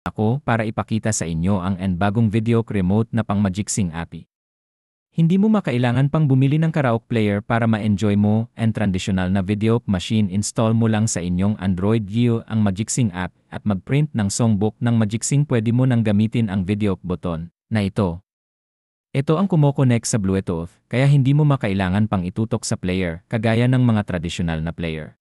Ako para ipakita sa inyo ang bagong video remote na pang Magicsing API. Hindi mo makailangan pang bumili ng karaoke player para ma-enjoy mo ang traditional na video machine. Install mo lang sa inyong Android Geo ang Magicsing app at mag-print ng songbook ng Magicsing. Pwede mo nang gamitin ang video button na ito. Ito ang kumo-connect sa Bluetooth, kaya hindi mo makailangan pang itutok sa player kagaya ng mga traditional na player.